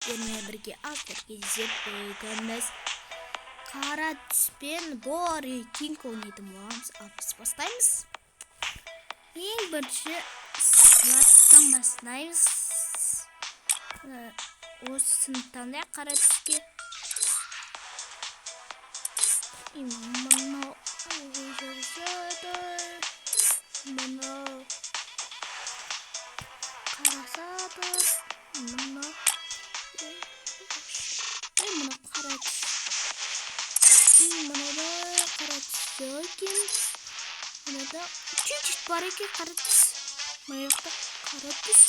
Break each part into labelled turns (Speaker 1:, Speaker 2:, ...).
Speaker 1: сіздермен бірге автор кездесіп бүгініміз қара түспен Бори Кинг ойнайтын боламыз. Ал біз бастаймыз. Ең бірінші слаттан бастаймыз. Осы сыныптан қара түске мынау қарасады, мынау қара түс, мынада қара түс екен, мынада чуть-чуть бар екен қара түс, мына жақта қара түс,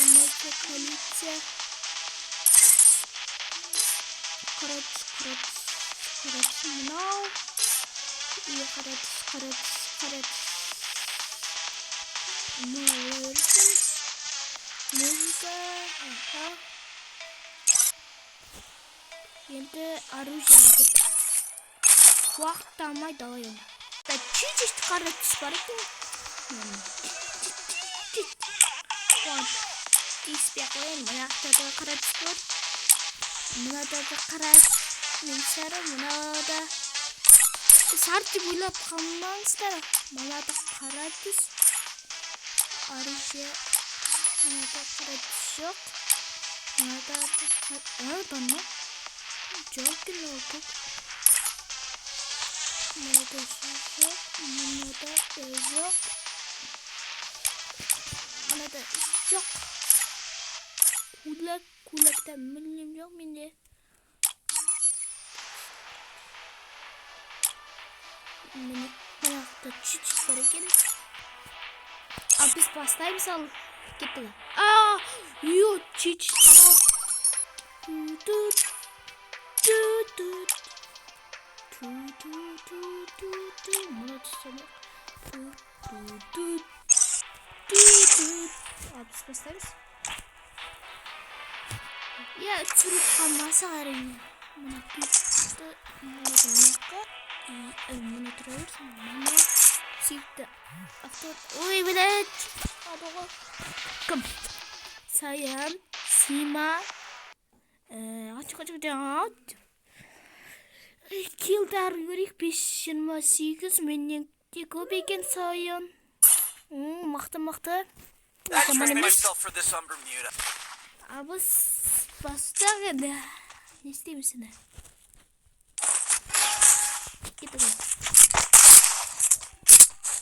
Speaker 1: мынада полиция, қара түс, мынау, и қара түс, музыка, енді оружие кетті. Уақытты алмай давай енді. Чуть-чуть қара түс бар екен. Тиіспей қойын, мына ақтада қара түс бар. Мынада да қара мен сары, мынада сары деп ойлап қалмаңыздар. Мынада қара түс, оружие, мынада қара түс жоқ. Мынада бар ма? Жоқ екен ол көп. Мынада жоқ, мынада жоқ. Мынада жоқ. Кулакта мүлдем жоқ менде. Мына жақта чуть-чуть бар екен. Ал біз бастаймыз, ал кеттік. Чуть-чуть қала. Мына түсіне. Ал біз бастаймыз. Түсіріп қалмаса әрине. Мына петті, мына тұра берсін, мына сүйікті автор. Ой, білет! Адығы. Кім? Саян, Сима. Ат. Килдар көрейік 5-28. Менен де көп екен Саян. Мақты. Абыз бастақ еді. Не істейміз сені?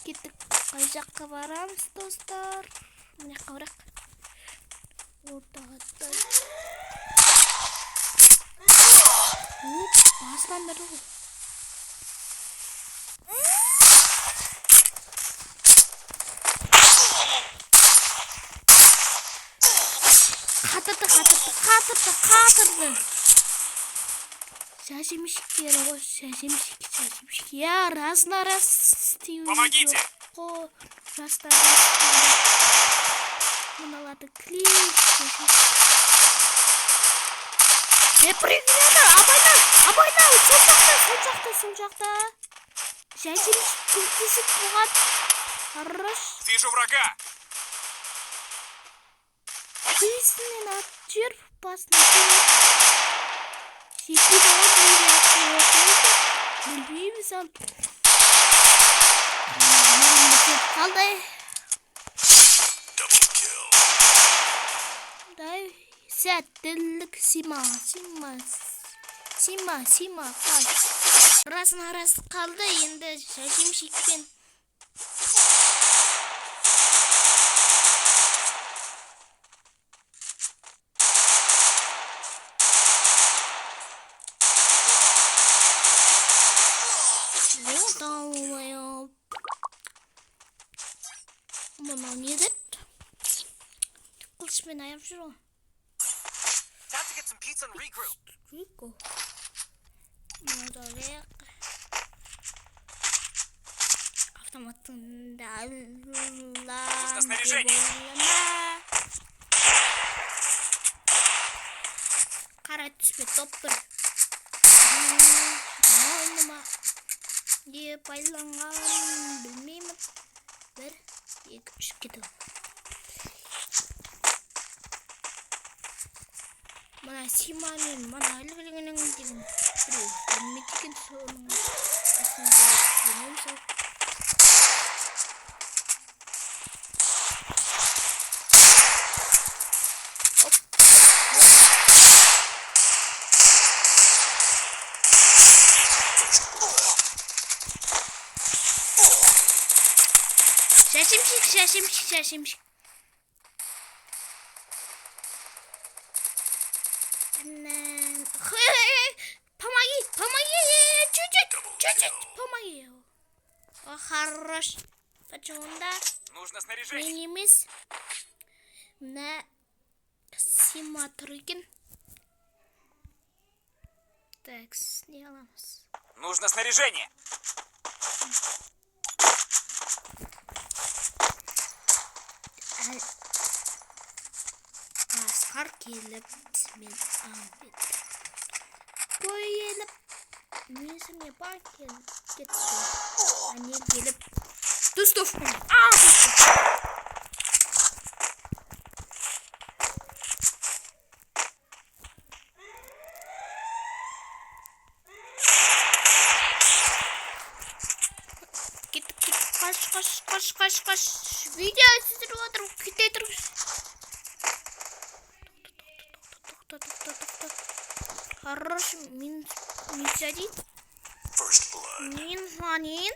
Speaker 1: Кеттік. Қай жаққа барамыз, достар? Міне қаурақ. Ортағаттай. Басыландар ғой. Қатырды. Шашемшіктер ғой, шашемшік. Раз-на-раз істеуі.
Speaker 2: Помогите!
Speaker 1: Раз-на-раз. Мыналарды клик. Прыгнеді, абайна. Сол жақта. Шашемшік көктесіп бұған. Хорош.
Speaker 2: Вижу врага.
Speaker 1: Бейсінен ат жер басына жетіп білмейміз ал. Қалдай. Сәттілік Сима. Раз қалды енді шашемшекпен. Мынау не деді? Қылышпен аяп жүр ғой. Мынау автоматтың қара түспе топ бір. Не байланған білмеймін. 1 2-3 кетіп. Мына Симамен, мына ілгілігінің деген біреу. Білмеген соның асында сенем сол. Шашимшик. Помоги! Чуть-чуть! Помоги! О, хорош! Почему да?
Speaker 2: Нужно снаряжение.
Speaker 1: Минимис. На Сима Трыкин. Так, сделаем.
Speaker 2: Нужно снаряжение.
Speaker 1: Асқар келіп, мен алып. Қойылып, өзіме бар кетті. Әне келіп, Дустовпен. Қаш. Видео түсіріп отырып, кете тұрғыш. Хорош, минус 1. Минус 1.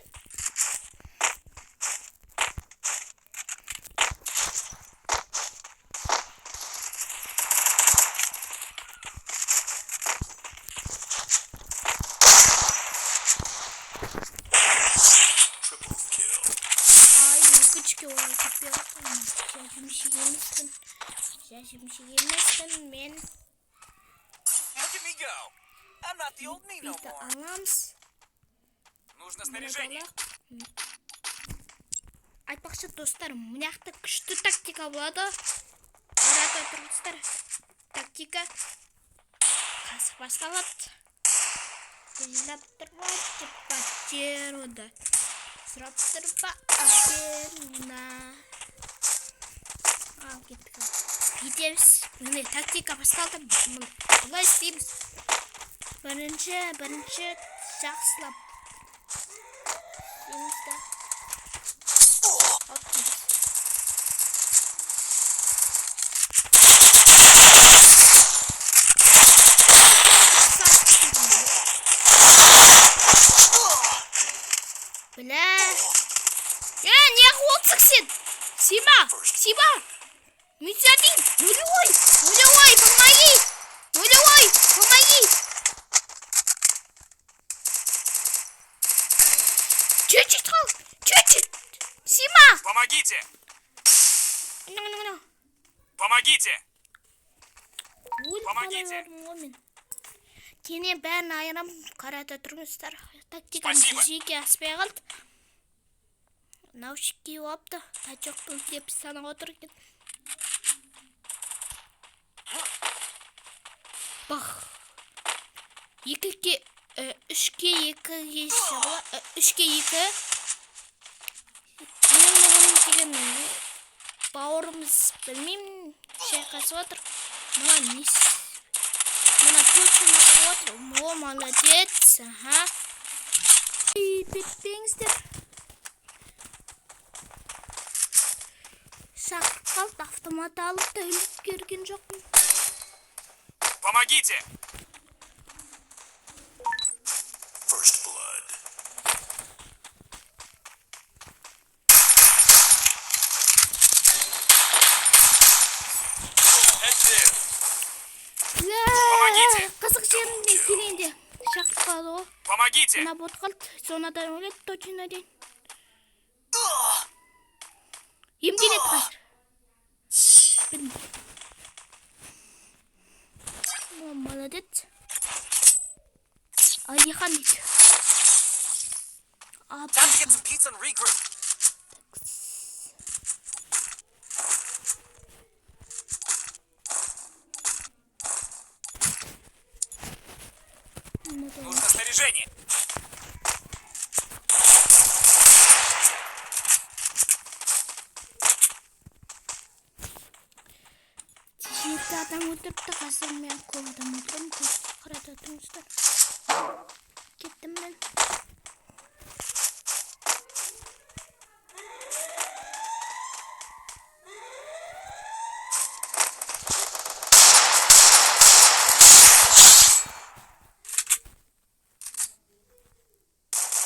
Speaker 1: Шашимшик мен.
Speaker 2: Look at me go. I'm not the old me no
Speaker 1: Биті
Speaker 2: more.
Speaker 1: аламыз.
Speaker 2: Нужно снаряжение.
Speaker 1: Айтпақшы достар, мұняқты күшті тактика болады. Арада тұрғыстар. Тактика. Қазір басталады. Сұрап тұрба, Аперуна. Сұрап тұрба, Аперуна. Ал кеттік. Кетеміз. Міне тактика басталды. Бұлай істейміз. Бірінші жақсылап. Деймізді. Оттымыз. Бля. Не қуылсық сен? Сима. Митсадин. Нулевой, помоги. Чуть-чуть. Сима.
Speaker 2: Помогите.
Speaker 1: No.
Speaker 2: Помогите.
Speaker 1: Помогите. Кене бәрін айырам, қарата тұрмыстар. Тактиканы
Speaker 2: Спасибо.
Speaker 1: жүзеге аспай қалды. Наушки опты. Тачоқтың деп санап отыр екен. Бах. 3-ке 2-ге шығыла. 3-ке 2. Мен деген бауырымыз білмеймін. Шайқасып отыр. Мына точно отыр. О, молодец. Ага. Бетпеңіздер. Шақырып қалды. Автомат алып та өліп керген жоқпын.
Speaker 2: Помогите.
Speaker 3: First blood.
Speaker 2: Head there.
Speaker 1: Помогите. Қызық жерінде келейінде. Шақырып қалды ғой.
Speaker 2: Помогите.
Speaker 1: Мына бот қалды. Сонадан өледі точно дейін. Емделеді қазір. Білмеймін. Молодец. Алихан дейді.
Speaker 2: Time to get some pizza and regroup. Нужно снаряжение.
Speaker 1: Bizde adam öldürüp de kazanmayan kol adam öldürüm. Karada durmuşlar. Gittim ben.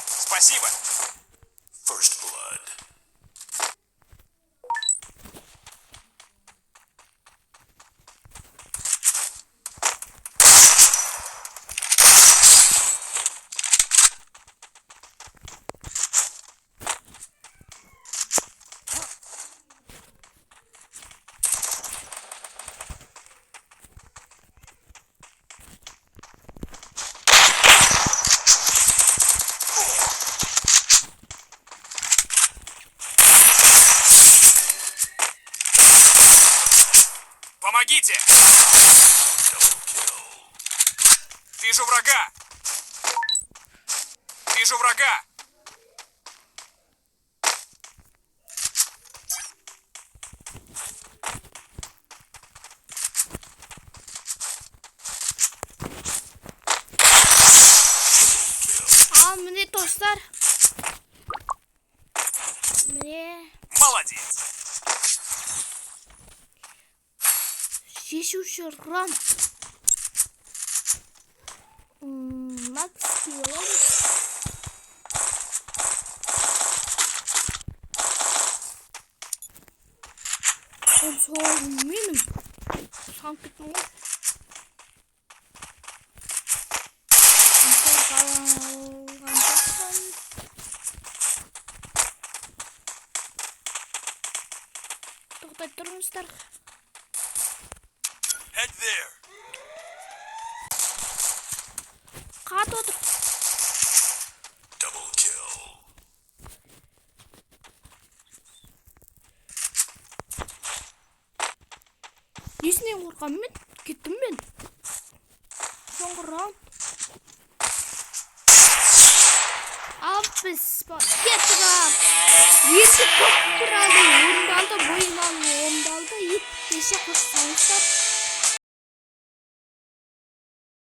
Speaker 2: Спасибо.
Speaker 3: First blood.
Speaker 2: Помогите! Вижу врага! Вижу врага!
Speaker 1: Mine dostlar. Mine.
Speaker 2: Молодец!
Speaker 1: Şişuşur run. Max diyorlar. O çoğun benim. Sanki ne? To'xtab turmishlar.
Speaker 2: Head there!
Speaker 1: Qat o'tir.
Speaker 3: Double kill.
Speaker 1: Nesine qo'rqaman men? Ketdim men. So'nggi round. Alpes ketdim. 7 top kurali. O'ndalda bo'yin oldi. O'ndalda 7 qilsanlar.